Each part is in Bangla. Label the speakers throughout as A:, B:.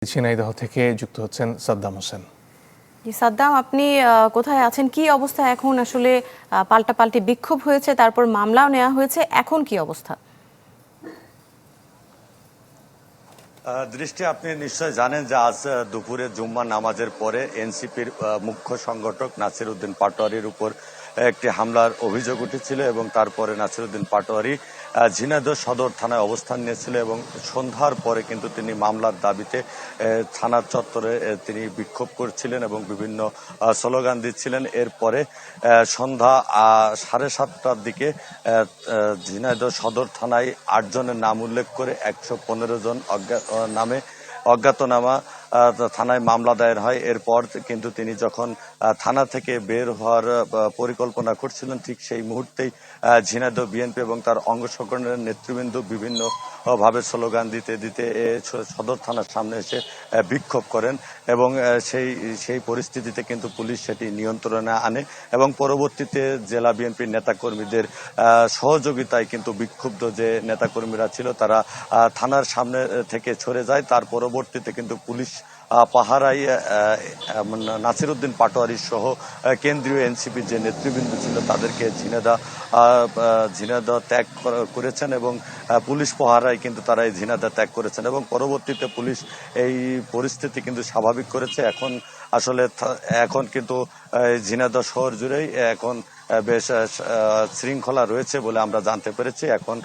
A: ঝিনাইদহ থেকে যুক্ত হচ্ছেন সাদ্দাম হোসেন।
B: জি সাদ্দাম, আপনি কোথায় আছেন? কি অবস্থা এখন? আসলে পাল্টাপাল্টি বিক্ষোভ হয়েছে, তারপর মামলাও নেওয়া হয়েছে, এখন কি অবস্থা?
C: দৃষ্টি, আপনি নিশ্চয় জানেন যে আজ দুপুরে জুম্মা নামাজের পরে এনসিপির মুখ্য সংগঠক নাসির উদ্দিন পাটোয়ারির উপর একটি হামলার অভিযোগ উঠেছিল এবং তারপরে নাসির উদ্দিন পাটোয়ারি ঝিনাইদহ সদর থানায় অবস্থান নিয়েছিল এবং সন্ধ্যার পরে কিন্তু তিনি মামলার দাবিতে থানার চত্বরে তিনি বিক্ষোভ করছিলেন এবং বিভিন্ন স্লোগান দিচ্ছিলেন। এরপরে সন্ধ্যা 7:30টার দিকে ঝিনাইদহ সদর থানায় 8 জনের নাম উল্লেখ করে 115 জন নামে অজ্ঞাতনামা থানায় মামলা দায়ের হয়। এরপর কিন্তু তিনি যখন থানা থেকে বের হওয়ার পরিকল্পনা করছিলেন, ঠিক সেই মুহূর্তেই ঝিনাইদহ বিএনপি এবং তার অঙ্গ সংগঠনের নেতৃবৃন্দ বিভিন্ন ভাবে স্লোগান দিতে দিতে সদর থানার সামনে এসে বিক্ষোভ করেন এবং সেই পরিস্থিতিতে কিন্তু পুলিশ সেটি নিয়ন্ত্রণে আনে এবং পরবর্তীতে জেলা বিএনপির নেতাকর্মীদের সহযোগিতায় কিন্তু বিক্ষুব্ধ যে নেতাকর্মীরা ছিল তারা থানার সামনে থেকে সরে যায়। তার পরবর্তীতে কিন্তু পুলিশ পাহারায় নাসির উদ্দিন পাটোয়ারি সহ কেন্দ্রীয় এনসিপির যে নেতৃবৃন্দ ছিল তাদেরকে ঝিনাইদহ ত্যাগ করেছেন এবং পুলিশ পাহারায় কিন্তু তারা এই ঝিনাইদহ ত্যাগ করেছেন এবং পরবর্তীতে পুলিশ এই পরিস্থিতি কিন্তু স্বাভাবিক করেছে। এখন কিন্তু ঝিনাইদহ শহর জুড়েই এখন বেশ শৃঙ্খলা রয়েছে বলে আমরা জানতে পেরেছি। এখন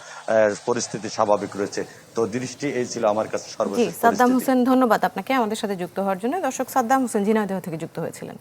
C: পরিস্থিতি স্বাভাবিক রয়েছে। তো দৃষ্টি, এই ছিল আমার কাছে সর্বশেষ।
B: সাদ্দাম হোসেন, ধন্যবাদ আপনাকে আমাদের সাথে যুক্ত হওয়ার জন্য। দর্শক, সাদ্দাম হোসেন ঝিনাইদহ থেকে যুক্ত হয়েছিলেন।